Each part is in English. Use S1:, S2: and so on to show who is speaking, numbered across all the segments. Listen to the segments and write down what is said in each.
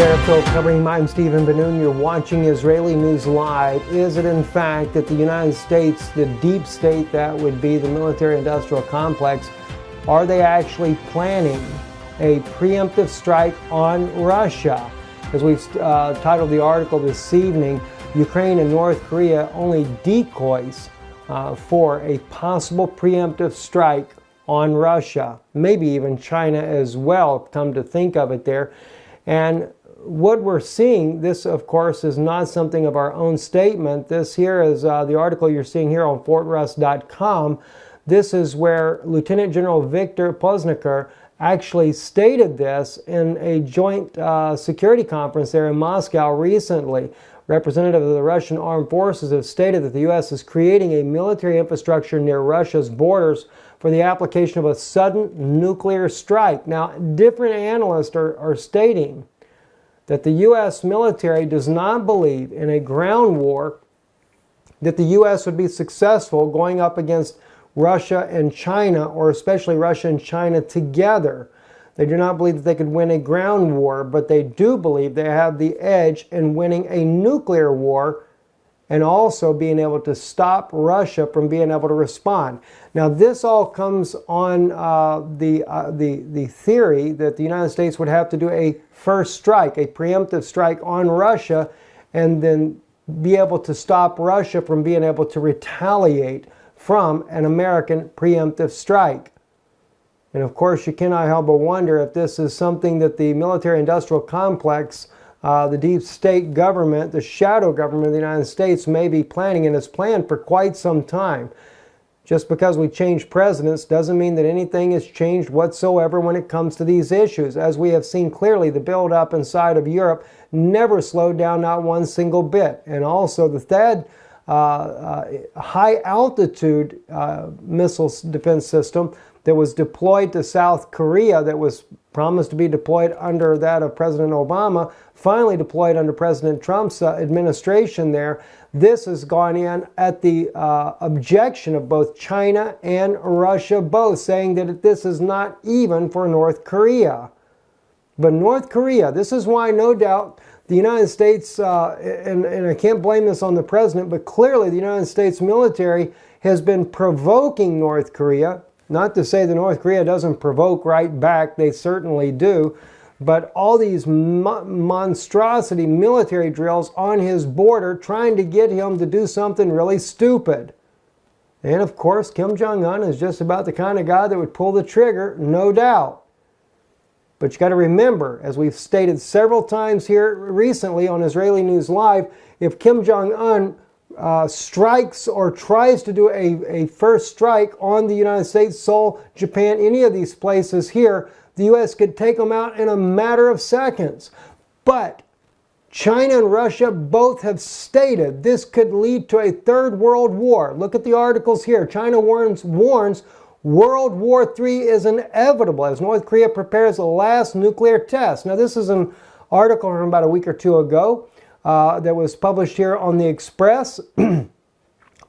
S1: Preemptive covering. I'm Stephen Benoon. You're watching Israeli News Live. Is it in fact that the United States, the deep state that would be the military-industrial complex, are they actually planning a preemptive strike on Russia? As we've titled the article this evening, Ukraine and North Korea only decoys for a possible preemptive strike on Russia, maybe even China as well, come to think of it there. And what we're seeing, this of course is not something of our own statement. This here is the article you're seeing here on fortrus.com. This is where Lieutenant General Viktor Pozniker actually stated this in a joint security conference there in Moscow recently. Representatives of the Russian armed forces have stated that the U.S. is creating a military infrastructure near Russia's borders for the application of a sudden nuclear strike. Now, different analysts are stating that the U.S. military does not believe in a ground war, that the U.S. would be successful going up against Russia and China, or especially Russia and China together. They do not believe that they could win a ground war, but they do believe they have the edge in winning a nuclear war and also being able to stop Russia from being able to respond. Now, this all comes on the theory that the United States would have to do a first strike, a preemptive strike on Russia, and then be able to stop Russia from being able to retaliate from an American preemptive strike. And of course, you cannot help but wonder if this is something that the military-industrial complex, the deep state government, the shadow government of the United States may be planning, and has planned for quite some time. Just because we change presidents doesn't mean that anything has changed whatsoever when it comes to these issues. As we have seen clearly, the build-up inside of Europe never slowed down, not one single bit. And also the THAAD high-altitude missile defense system that was deployed to South Korea, that was promised to be deployed under that of President Obama, finally deployed under President Trump's administration there. This has gone in at the objection of both China and Russia, both saying that this is not even for North Korea. But North Korea, this is why no doubt the United States, and I can't blame this on the president, but clearly the United States military has been provoking North Korea. Not to say that North Korea doesn't provoke right back, they certainly do, but all these monstrosity military drills on his border trying to get him to do something really stupid. And of course, Kim Jong-un is just about the kind of guy that would pull the trigger, no doubt. But you got to remember, as we've stated several times here recently on Israeli News Live, if Kim Jong-un strikes or tries to do a first strike on the United States, Seoul, Japan, any of these places here, the U.S. could take them out in a matter of seconds. But China and Russia both have stated this could lead to a third world war. Look at the articles here. China warns World War III is inevitable as North Korea prepares the last nuclear test. Now, this is an article from about a week or two ago that was published here on the Express.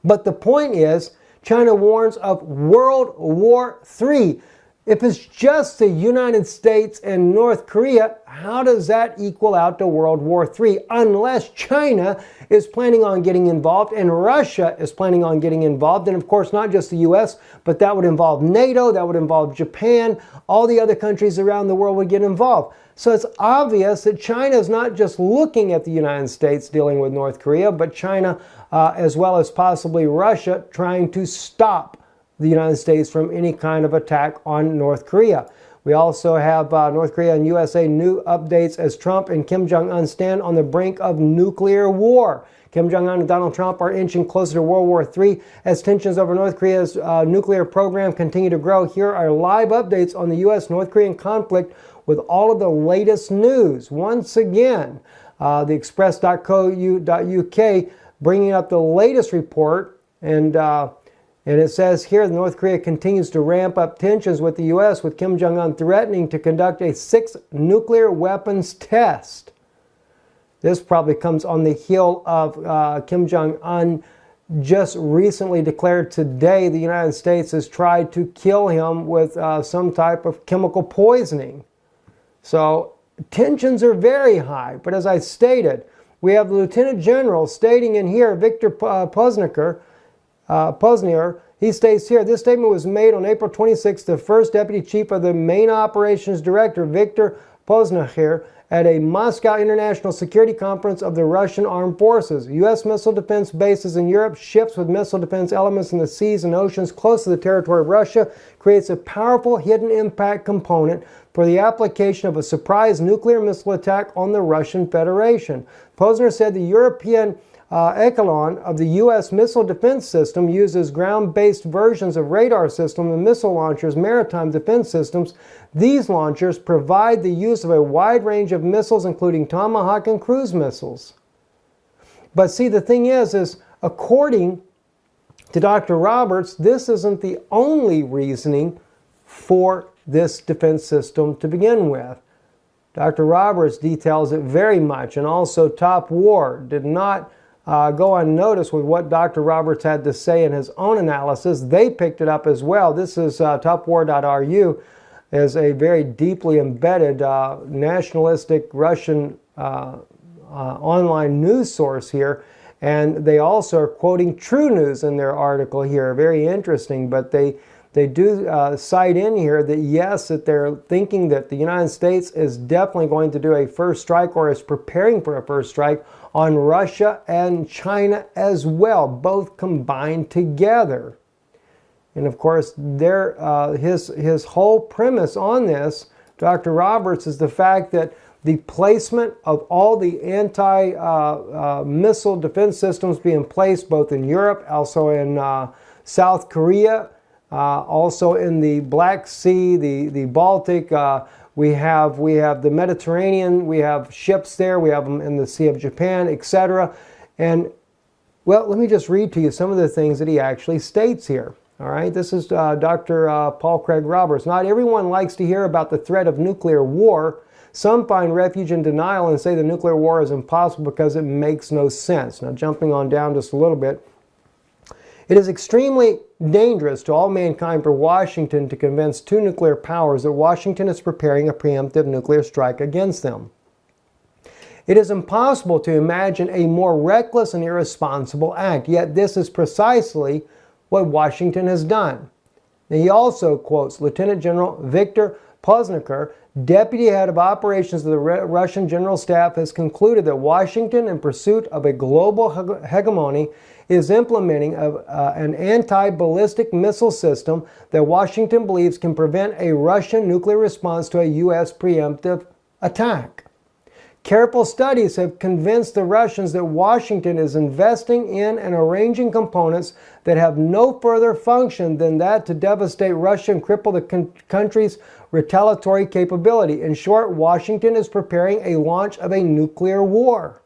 S1: But the point is, China warns of World War III. If it's just the United States and North Korea, how does that equal out to World War III? Unless China is planning on getting involved and Russia is planning on getting involved. And of course, not just the U.S., but that would involve NATO, that would involve Japan, all the other countries around the world would get involved. So it's obvious that China is not just looking at the United States dealing with North Korea, but China as well as possibly Russia trying to stop the United States from any kind of attack on North Korea. We also have North Korea and USA new updates as Trump and Kim Jong-un stand on the brink of nuclear war. Kim Jong-un and Donald Trump are inching closer to World War III as tensions over North Korea's nuclear program continue to grow. Here are live updates on the U.S.-North Korean conflict with all of the latest news. Once again, the express.co.uk bringing up the latest report, and it says here that North Korea continues to ramp up tensions with the U.S., with Kim Jong-un threatening to conduct a 6th nuclear weapons test. This probably comes on the heel of Kim Jong-un just recently declared today the United States has tried to kill him with some type of chemical poisoning. So tensions are very high. But as I stated, we have the Lieutenant General stating in here, Victor Poznier, he states here, this statement was made on April 26th, the first Deputy Chief of the Main Operations Director, Victor Poznier, at a Moscow International Security Conference of the Russian Armed Forces. U.S. missile defense bases in Europe, ships with missile defense elements in the seas and oceans close to the territory of Russia, creates a powerful hidden impact component for the application of a surprise nuclear missile attack on the Russian Federation. Posner said the European echelon of the U.S. missile defense system uses ground-based versions of radar systems and missile launchers, maritime defense systems. These launchers provide the use of a wide range of missiles, including Tomahawk and cruise missiles. But see, the thing is according to Dr. Roberts, this isn't the only reasoning for this defense system to begin with. Dr. Roberts details it very much, and also Top War did not go unnoticed with what Dr. Roberts had to say in his own analysis. They picked it up as well. This is topwar.ru, is a very deeply embedded nationalistic Russian online news source here. And they also are quoting True News in their article here. Very interesting, but they do cite in here that yes, that they're thinking that the United States is definitely going to do a first strike, or is preparing for a first strike on Russia and China as well, both combined together. And of course, his whole premise on this, Dr. Roberts, is the fact that the placement of all the anti-missile defense systems being placed both in Europe, also in South Korea, also in the Black Sea, the Baltic, we have the Mediterranean, we have ships there, we have them in the Sea of Japan, etc. And, well, let me just read to you some of the things that he actually states here. All right, this is Dr. Paul Craig Roberts. Not everyone likes to hear about the threat of nuclear war. Some find refuge in denial and say the nuclear war is impossible because it makes no sense. Now, jumping on down just a little bit. It is extremely dangerous to all mankind for Washington to convince two nuclear powers that Washington is preparing a preemptive nuclear strike against them. It is impossible to imagine a more reckless and irresponsible act, yet this is precisely what Washington has done. Now, he also quotes Lieutenant General Victor Poznier, Deputy Head of Operations of the Russian General Staff, has concluded that Washington, in pursuit of a global hegemony, is implementing an anti-ballistic missile system that Washington believes can prevent a Russian nuclear response to a U.S. preemptive attack. Careful studies have convinced the Russians that Washington is investing in and arranging components that have no further function than that to devastate Russia and cripple the country's retaliatory capability. In short, Washington is preparing a launch of a nuclear war.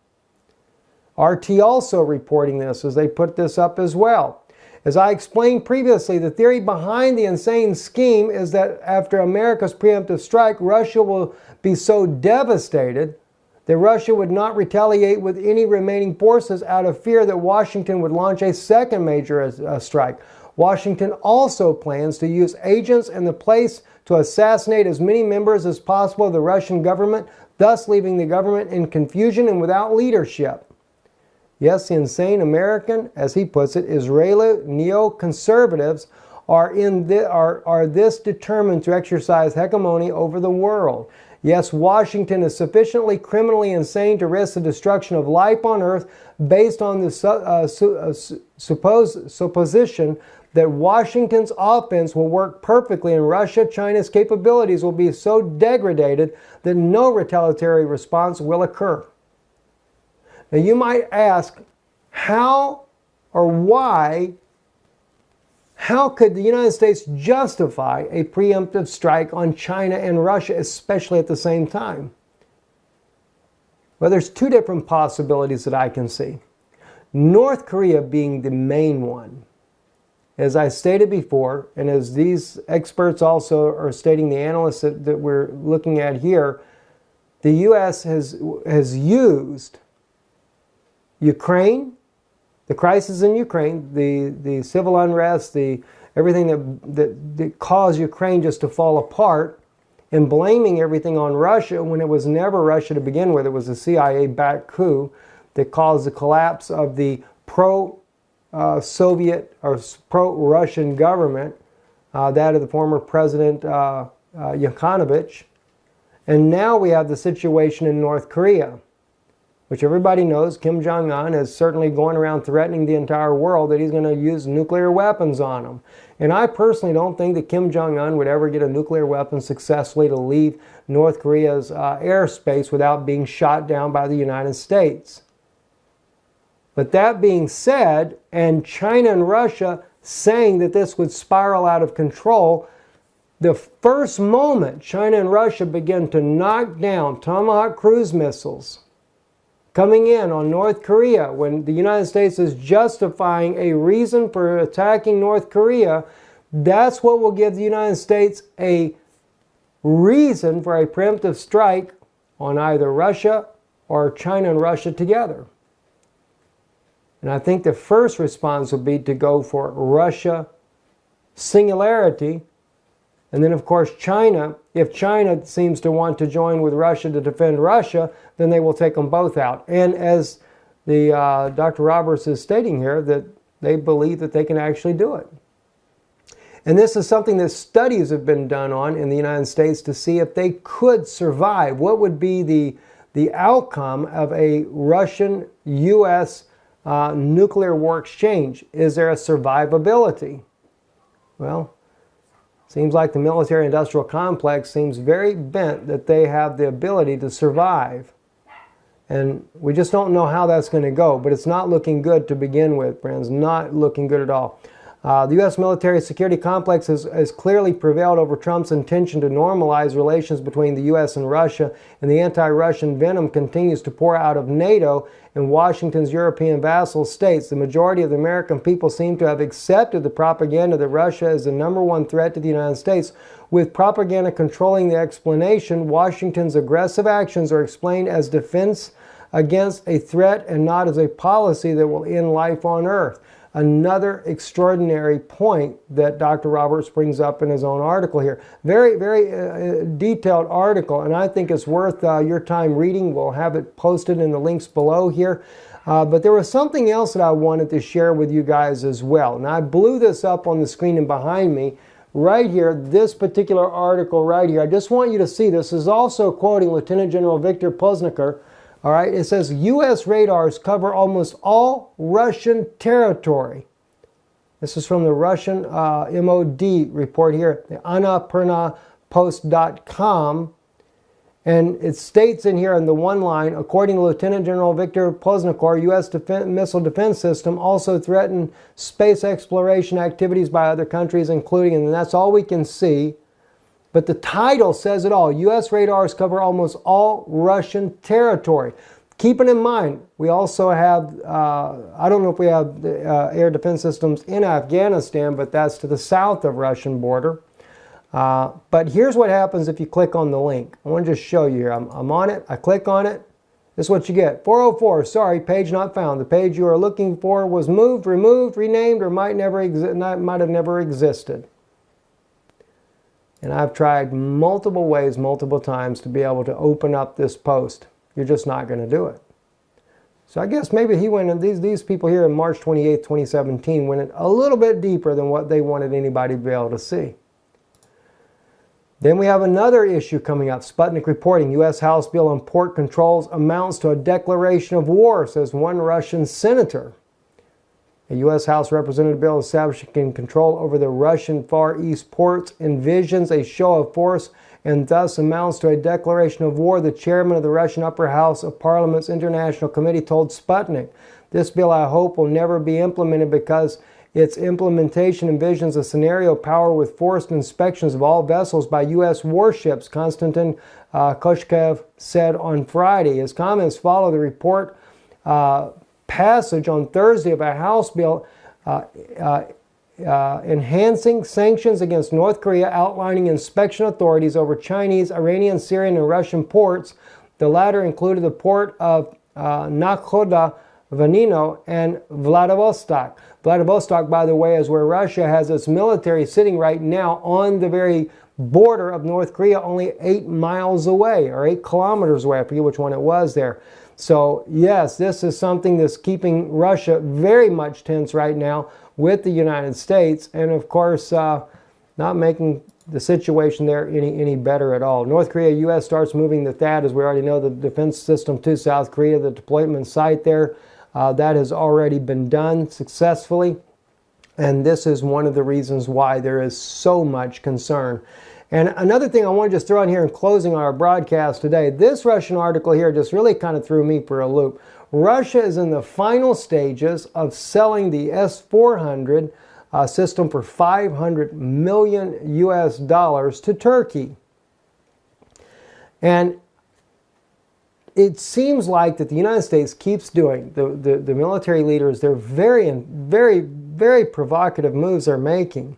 S1: RT also reporting this as they put this up as well. As I explained previously, the theory behind the insane scheme is that after America's preemptive strike, Russia will be so devastated that Russia would not retaliate with any remaining forces out of fear that Washington would launch a second major strike. Washington also plans to use agents in the place to assassinate as many members as possible of the Russian government, thus leaving the government in confusion and without leadership. Yes, the insane American, as he puts it, Israeli neoconservatives are this determined to exercise hegemony over the world. Yes, Washington is sufficiently criminally insane to risk the destruction of life on Earth based on the supposition that Washington's offense will work perfectly and China's capabilities will be so degraded that no retaliatory response will occur. Now you might ask, how or why, how could the United States justify a preemptive strike on China and Russia, especially at the same time? Well, there's two different possibilities that I can see. North Korea being the main one. As I stated before, and as these experts also are stating, the analysts that we're looking at here, the U.S. has used Ukraine, the crisis in Ukraine, the civil unrest, everything that caused Ukraine just to fall apart, and blaming everything on Russia when it was never Russia to begin with. It was a CIA-backed coup that caused the collapse of the pro-Soviet or pro-Russian government, that of the former President Yanukovych. And now we have the situation in North Korea, which everybody knows Kim Jong-un is certainly going around threatening the entire world that he's going to use nuclear weapons on them. And I personally don't think that Kim Jong-un would ever get a nuclear weapon successfully to leave North Korea's airspace without being shot down by the United States. But that being said, and China and Russia saying that this would spiral out of control, the first moment China and Russia begin to knock down Tomahawk cruise missiles coming in on North Korea, when the United States is justifying a reason for attacking North Korea, that's what will give the United States a reason for a preemptive strike on either Russia or China and Russia together. And I think the first response would be to go for Russia singularity. And then, of course, China, if China seems to want to join with Russia to defend Russia, then they will take them both out. And as the Dr. Roberts is stating here, that they believe that they can actually do it. And this is something that studies have been done on in the United States to see if they could survive. What would be the outcome of a Russian-U.S. Nuclear war exchange? Is there a survivability? Well, seems like the military-industrial complex seems very bent that they have the ability to survive. And we just don't know how that's going to go, but it's not looking good to begin with, friends. Not looking good at all. The U.S. military security complex has clearly prevailed over Trump's intention to normalize relations between the U.S. and Russia, and the anti-Russian venom continues to pour out of NATO and Washington's European vassal states. The majority of the American people seem to have accepted the propaganda that Russia is the #1 threat to the United States. With propaganda controlling the explanation, Washington's aggressive actions are explained as defense against a threat and not as a policy that will end life on Earth. Another extraordinary point that Dr. Roberts brings up in his own article here. Very, very detailed article, and I think it's worth your time reading. We'll have it posted in the links below here. But there was something else that I wanted to share with you guys as well. And I blew this up on the screen and behind me right here, this particular article right here. I just want you to see this. Is also quoting Lieutenant General Victor Pozniker. All right, it says U.S. radars cover almost all Russian territory. This is from the Russian MOD report here, the AnaPernaPost.com. And it states in here in the one line, according to Lieutenant General Victor Pozniker, U.S. missile defense system also threatened space exploration activities by other countries, including, and that's all we can see, but the title says it all. U.S. radars cover almost all Russian territory. Keeping in mind, we also have, I don't know if we have air defense systems in Afghanistan, but that's to the south of Russian border. But here's what happens if you click on the link. I want to just show you here. I'm on it. I click on it. This is what you get. 404, sorry, page not found. The page you are looking for was moved, removed, renamed, or might have never existed. And I've tried multiple ways, multiple times to be able to open up this post. You're just not going to do it. So I guess maybe he went, and these people here in March 28, 2017 went a little bit deeper than what they wanted anybody to be able to see. Then we have another issue coming up. Sputnik reporting, U.S. House bill on port controls amounts to a declaration of war, says one Russian senator. A U.S. House Representative bill establishing control over the Russian Far East ports envisions a show of force and thus amounts to a declaration of war, the chairman of the Russian Upper House of Parliament's International Committee told Sputnik. This bill, I hope, will never be implemented because its implementation envisions a scenario power with forced inspections of all vessels by U.S. warships, Konstantin Koshchev said on Friday. His comments follow the report passage on Thursday of a House bill enhancing sanctions against North Korea, outlining inspection authorities over Chinese, Iranian, Syrian, and Russian ports. The latter included the port of Nakhoda, Vanino, and Vladivostok. Vladivostok, by the way, is where Russia has its military sitting right now on the very border of North Korea only 8 miles away, or 8 kilometers away. I forget which one it was there. So yes, this is something that's keeping Russia very much tense right now with the United States, and of course not making the situation there any better at all. North Korea, U.S. starts moving the THAAD, as we already know, the defense system to South Korea, the deployment site there. That has already been done successfully, and this is one of the reasons why there is so much concern. And another thing I want to just throw in here in closing our broadcast today, this Russian article here just really kind of threw me for a loop. Russia is in the final stages of selling the S-400 system for $500 million US to Turkey. And it seems like that the United States keeps doing, the military leaders, they're very provocative moves they're making.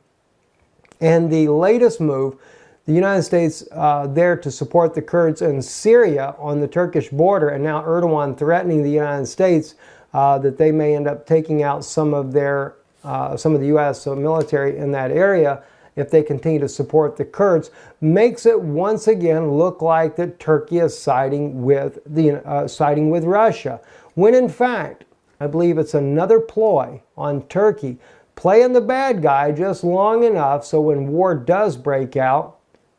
S1: And the latest move, the United States there to support the Kurds in Syria on the Turkish border, and now Erdogan threatening the United States that they may end up taking out some of the U.S. military in that area if they continue to support the Kurds, makes it once again look like that Turkey is siding with Russia, when in fact I believe it's another ploy on Turkey, playing the bad guy just long enough so when war does break out,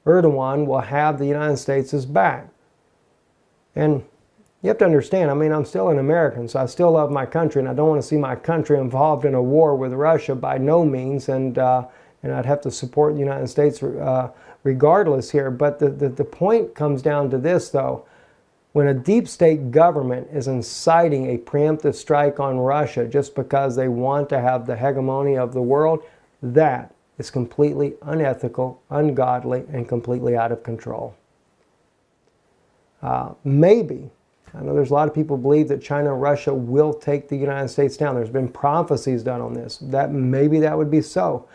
S1: Erdogan will have the United States' back. And you have to understand, I mean, I'm still an American, so I still love my country, and I don't want to see my country involved in a war with Russia by no means, and I'd have to support the United States regardless here. But the point comes down to this, though. When a deep state government is inciting a preemptive strike on Russia just because they want to have the hegemony of the world, that is completely unethical, ungodly, and completely out of control. Maybe, I know there's a lot of people who believe that China and Russia will take the United States down. There's been prophecies done on this. Maybe that would be so.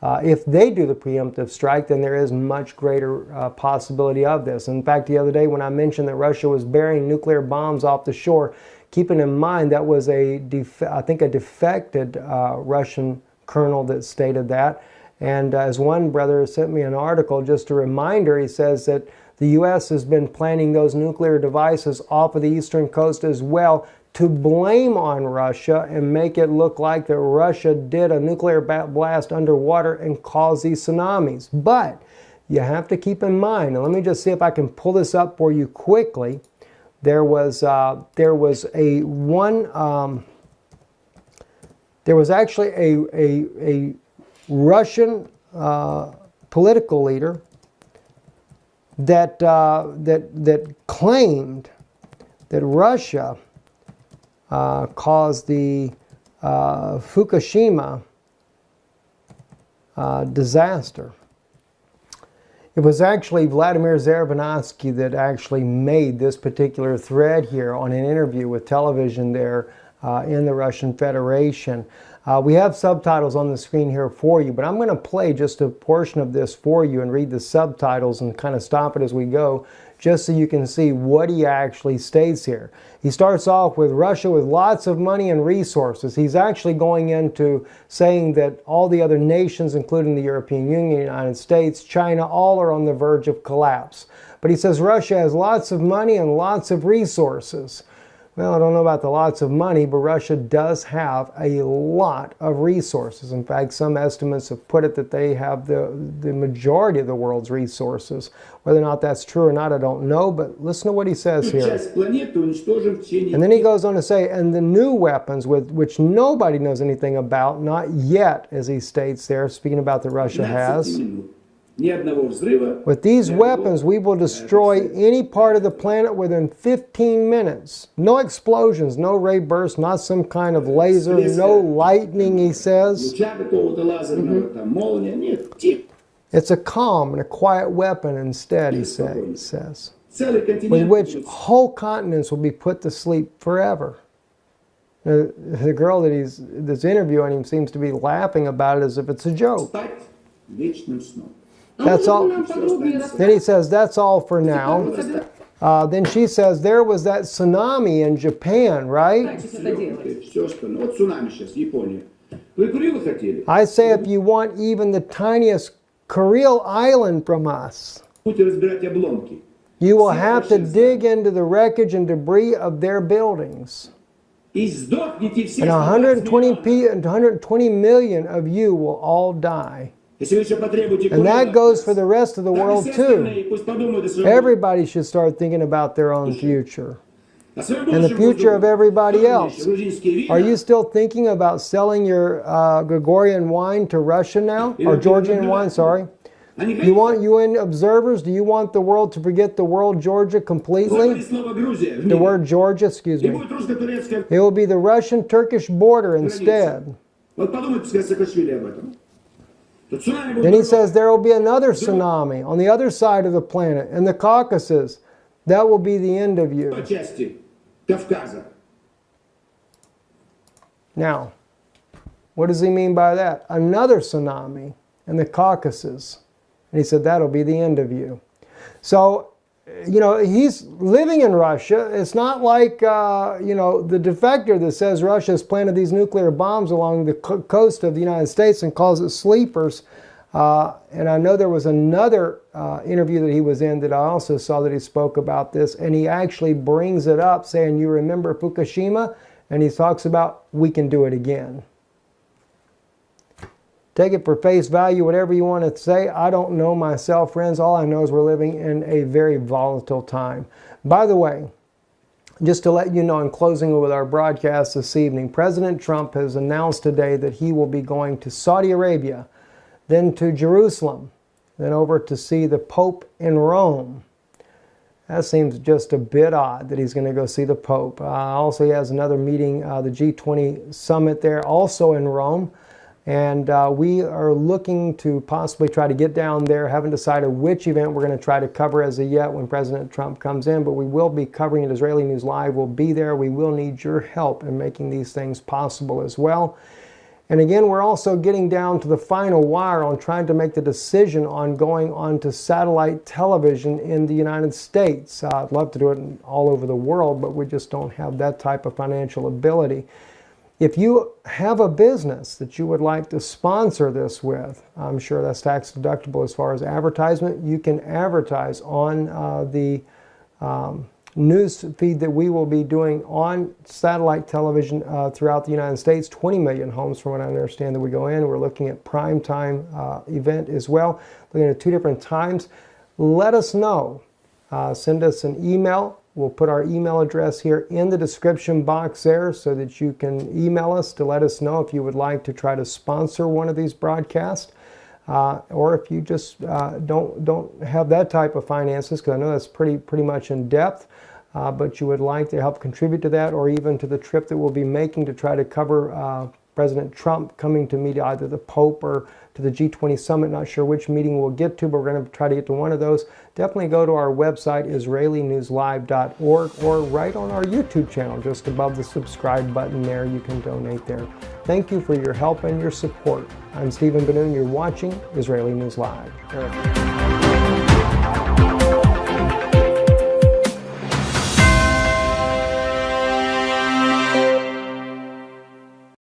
S1: If they do the preemptive strike, then there is much greater possibility of this. In fact, the other day when I mentioned that Russia was burying nuclear bombs off the shore, keeping in mind that was I think a defected Russian colonel that stated that. And as one brother sent me an article, just a reminder, he says that the U.S. has been planting those nuclear devices off of the eastern coast as well to blame on Russia and make it look like that Russia did a nuclear blast underwater and caused these tsunamis. But you have to keep in mind, and let me just see if I can pull this up for you quickly. There was actually a Russian political leader that claimed that Russia caused the Fukushima disaster. It was actually Vladimir Zervanovsky that actually made this particular thread here on an interview with television there in the Russian Federation. We have subtitles on the screen here for you, but I'm going to play just a portion of this for you and read the subtitles and kind of stop it as we go, just so you can see what he actually states here. He starts off with Russia with lots of money and resources. He's actually going into saying that all the other nations, including the European Union, United States, China, all are on the verge of collapse. But he says Russia has lots of money and lots of resources. Well, I don't know about the lots of money, but Russia does have a lot of resources. In fact, some estimates have put it that they have the majority of the world's resources. Whether or not that's true or not, I don't know, but listen to what he says here. And then he goes on to say, and the new weapons, which nobody knows anything about, not yet, as he states there, speaking about that Russia has. With these weapons, we will destroy any part of the planet within 15 minutes. No explosions, no ray bursts, not some kind of laser, no lightning, he says. It's a calm and a quiet weapon instead, he says, with which whole continents will be put to sleep forever. The girl that's interviewing him seems to be laughing about it as if it's a joke. That's all. Then he says, that's all for now. Then she says, there was that tsunami in Japan, right? I say if you want even the tiniest Kuril Island from us. You will have to dig into the wreckage and debris of their buildings. And 120 million of you will all die. And that goes for the rest of the world too. Everybody should start thinking about their own future. And the future of everybody else. Are you still thinking about selling your Gregorian wine to Russia now? Or Georgian wine, sorry. You want UN observers? Do you want the world to forget the world Georgia completely? The word Georgia, excuse me. It will be the Russian-Turkish border instead. Then he says there will be another tsunami on the other side of the planet, in the Caucasus. That will be the end of you. Now, what does he mean by that? Another tsunami in the Caucasus. And he said, that'll be the end of you. So, you know, he's living in Russia. It's not like, you know, the defector that says Russia has planted these nuclear bombs along the coast of the United States and calls it sleepers. And I know there was another interview that he was in that I also saw that he spoke about this. And he actually brings it up saying, you remember Fukushima? And he talks about, we can do it again. Take it for face value, whatever you want to say. I don't know myself, friends. All I know is we're living in a very volatile time. By the way, just to let you know, in closing with our broadcast this evening, President Trump has announced today that he will be going to Saudi Arabia, then to Jerusalem, then over to see the Pope in Rome. That seems just a bit odd that he's going to go see the Pope. Also, he has another meeting, the G20 summit there, also in Rome. And we are looking to possibly try to get down there. Haven't decided which event we're going to try to cover as of yet when President Trump comes in, but we will be covering it. Israeli News Live will be there. We will need your help in making these things possible as well. And again, we're also getting down to the final wire on trying to make the decision on going on to satellite television in the United States. I'd love to do it all over the world, but we just don't have that type of financial ability. If you have a business that you would like to sponsor this with, I'm sure that's tax deductible as far as advertisement. You can advertise on the news feed that we will be doing on satellite television throughout the United States. 20 million homes from what I understand that we go in. We're looking at prime time event as well. Looking at 2 different times. Let us know. Send us an email. We'll put our email address here in the description box there so that you can email us to let us know if you would like to try to sponsor one of these broadcasts. Or if you just don't have that type of finances, because I know that's pretty much in depth, but you would like to help contribute to that, or even to the trip that we'll be making to try to cover President Trump coming to meet either the Pope or to the G20 summit. Not sure which meeting we'll get to, but we're going to try to get to one of those. Definitely go to our website, IsraeliNewsLive.org, or right on our YouTube channel, just above the subscribe button there. You can donate there. Thank you for your help and your support. I'm Stephen Ben-Nun. You're watching Israeli News Live.